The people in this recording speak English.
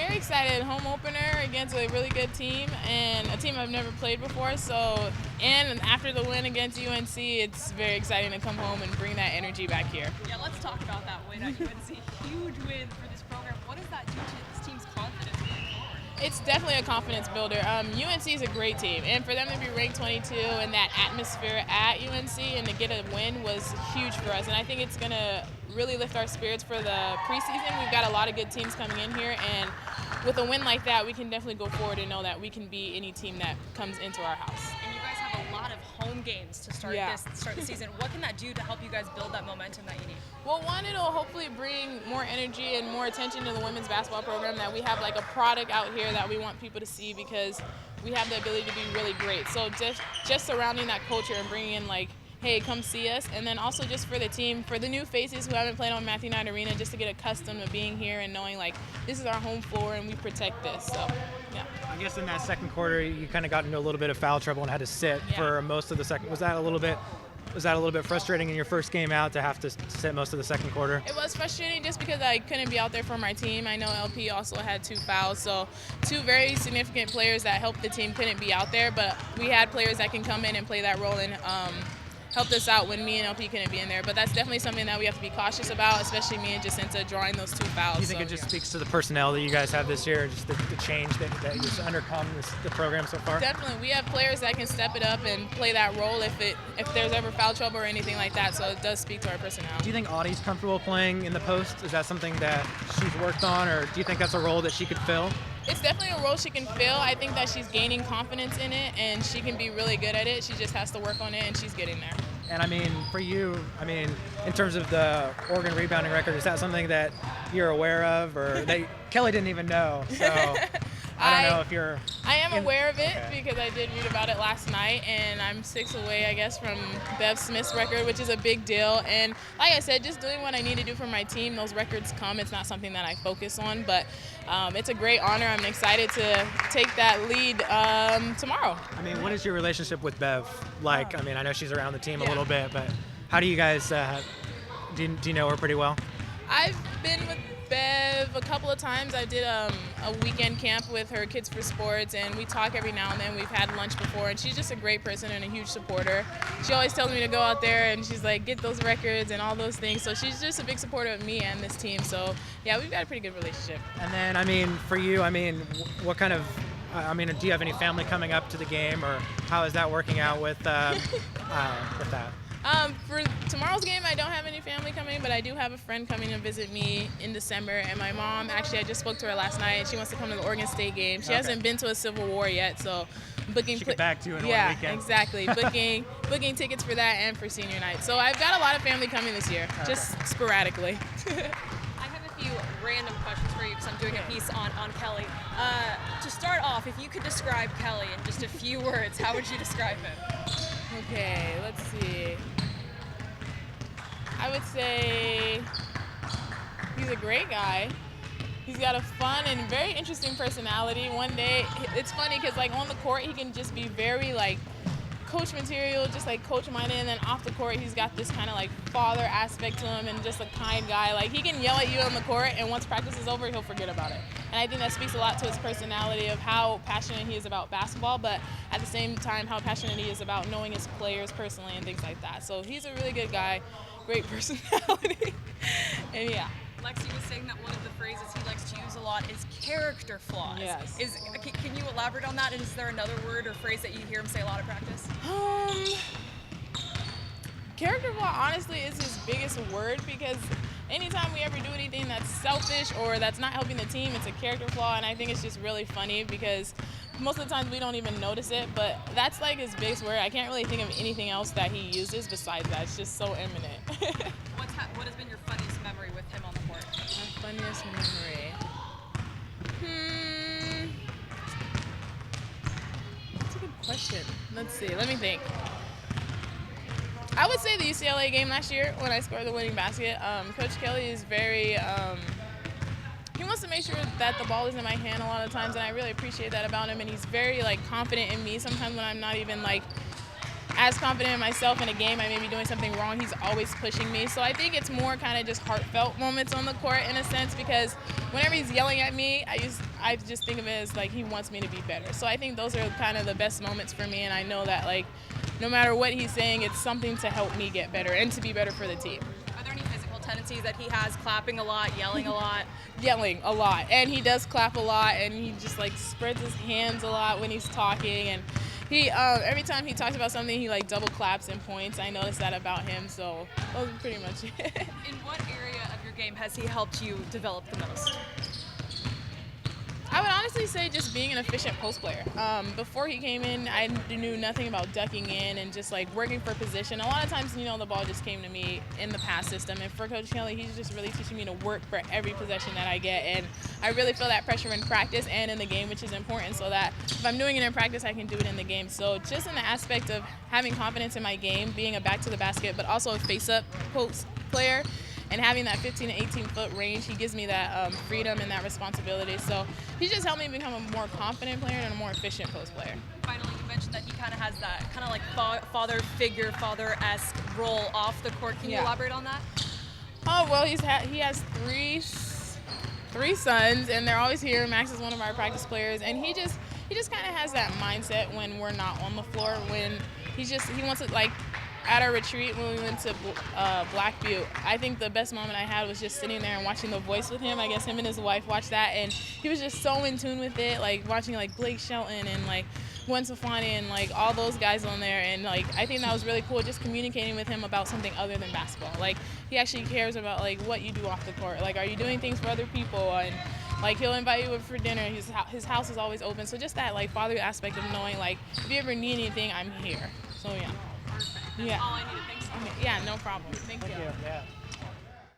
very excited. Home opener against a really good team and a team I've never played before. So, and after the win against UNC, it's very exciting to come home and bring that energy back here. Yeah, let's talk about that win at UNC. Huge win for this program. What does that do to this team's confidence moving forward? It's definitely a confidence builder. UNC is a great team, and for them to be ranked 22 and that atmosphere at UNC and to get a win was huge for us. And I think it's going to really lift our spirits for the preseason. We've got a lot of good teams coming in here, and with a win like that, we can definitely go forward and know that we can beat any team that comes into our house. And you guys have a lot of home games to start the season. What can that do to help you guys build that momentum that you need? Well, one, it'll hopefully bring more energy and more attention to the women's basketball program, that we have like a product out here that we want people to see because we have the ability to be really great. So just surrounding that culture and bringing in like, hey, come see us. And then also just for the team, for the new faces who haven't played on Matthew Knight Arena, just to get accustomed to being here and knowing like this is our home floor and we protect this. So, yeah. I guess in that second quarter, you kind of got into a little bit of foul trouble and had to sit for most of the second. Was that a little bit frustrating in your first game out to have to sit most of the second quarter? It was frustrating just because I couldn't be out there for my team. I know LP also had 2 fouls, so 2 very significant players that helped the team couldn't be out there, but we had players that can come in and play that role and helped us out when me and LP couldn't be in there. But that's definitely something that we have to be cautious about, especially me and Jacinta drawing those 2 fouls. Do you think it just speaks to the personnel that you guys have this year, just the change that you've undercome the program so far? Definitely. We have players that can step it up and play that role if there's ever foul trouble or anything like that, so it does speak to our personnel. Do you think Audie's comfortable playing in the post? Is that something that she's worked on, or do you think that's a role that she could fill? It's definitely a role she can fill. I think that she's gaining confidence in it, and she can be really good at it. She just has to work on it, and she's getting there. And I mean, for you, in terms of the Oregon rebounding record, is that something that you're aware of, or that Kelly didn't even know? So I don't know if you're. I am aware of it because I did read about it last night, and I'm 6 away, I guess, from Bev Smith's record, which is a big deal. And like I said, just doing what I need to do for my team. Those records come. It's not something that I focus on, but it's a great honor. I'm excited to take that lead tomorrow. I mean, what is your relationship with Bev like? I mean, I know she's around the team a little bit, but how do you guys? Do you know her pretty well? I've been with Bev a couple of times. I did a weekend camp with her Kids for Sports, and we talk every now and then. We've had lunch before, and she's just a great person and a huge supporter. She always tells me to go out there, and she's like, get those records and all those things. So she's just a big supporter of me and this team. So, yeah, we've got a pretty good relationship. And then, I mean, for you, I mean, what kind of, do you have any family coming up to the game, or how is that working out with that? For tomorrow's game, I don't have any family coming, but I do have a friend coming to visit me in December. And my mom, actually, I just spoke to her last night, and she wants to come to the Oregon State game. She hasn't been to a Civil War yet, so booking. She get back to you in 1 weekend. Yeah, exactly. booking tickets for that and for senior night. So I've got a lot of family coming this year, just sporadically. I have a few random questions for you because I'm doing a piece on Kelly. To start off, if you could describe Kelly in just a few words, how would you describe him? Okay, let's see. I would say he's a great guy. He's got a fun and very interesting personality. One day, it's funny because like on the court, he can just be very like coach material, just like coach minded, and then off the court, he's got this kind of like father aspect to him and just a kind guy. Like he can yell at you on the court, and once practice is over, he'll forget about it. And I think that speaks a lot to his personality of how passionate he is about basketball, but at the same time, how passionate he is about knowing his players personally and things like that. So he's a really good guy, great personality, and yeah. Lexi was saying that one of the phrases he likes to use a lot is character flaws. Yes. Can you elaborate on that? And is there another word or phrase that you hear him say a lot in practice? Character flaw, honestly, is his biggest word because anytime we ever do anything that's selfish or that's not helping the team, it's a character flaw, and I think it's just really funny because most of the times we don't even notice it, but that's like his biggest word. I can't really think of anything else that he uses besides that. It's just so imminent. What has been your funniest memory with him on the court? My funniest memory? That's a good question. Let's see. Let me think. I would say the UCLA game last year when I scored the winning basket. Coach Kelly is very, he wants to make sure that the ball is in my hand a lot of times, and I really appreciate that about him. And he's very like confident in me sometimes when I'm not even like as confident in myself in a game, I may be doing something wrong, he's always pushing me. So I think it's more kind of just heartfelt moments on the court in a sense, because whenever he's yelling at me, I just think of it as like he wants me to be better. So I think those are kind of the best moments for me, and I know that like no matter what he's saying, it's something to help me get better and to be better for the team. Are there any physical tendencies that he has, clapping a lot, yelling a lot? Yelling a lot, and he does clap a lot, and he just like spreads his hands a lot when he's talking, and he every time he talks about something, he like double claps and points. I noticed that about him, so those are pretty much it. In what area of your game has he helped you develop the most? I would honestly say just being an efficient post player. Before he came in, I knew nothing about ducking in and just like working for position. A lot of times, you know, the ball just came to me in the pass system. And for Coach Kelly, he's just really teaching me to work for every possession that I get. And I really feel that pressure in practice and in the game, which is important, so that if I'm doing it in practice, I can do it in the game. So just in the aspect of having confidence in my game, being a back to the basket, but also a face-up post player, and having that 15 to 18-foot range, he gives me that freedom and that responsibility. So he just helped me become a more confident player and a more efficient post player. Finally, you mentioned that he kind of has that kind of like father figure, father-esque role off the court. Can you elaborate on that? Oh, well, he has three sons, and they're always here. Max is one of our practice players, and he just kind of has that mindset when we're not on the floor. When he wants to, like, at our retreat when we went to Black Butte, I think the best moment I had was just sitting there and watching The Voice with him. I guess him and his wife watched that, and he was just so in tune with it, like watching like Blake Shelton and like Gwen Stefani and like all those guys on there, and like I think that was really cool, just communicating with him about something other than basketball. Like he actually cares about like what you do off the court. Like, are you doing things for other people? And like he'll invite you over for dinner. His house is always open. So just that like father aspect of knowing like if you ever need anything, I'm here. So yeah. Perfect. That's Yeah. all I needed. Thanks so much. Yeah, no problem. Thank you. Yeah.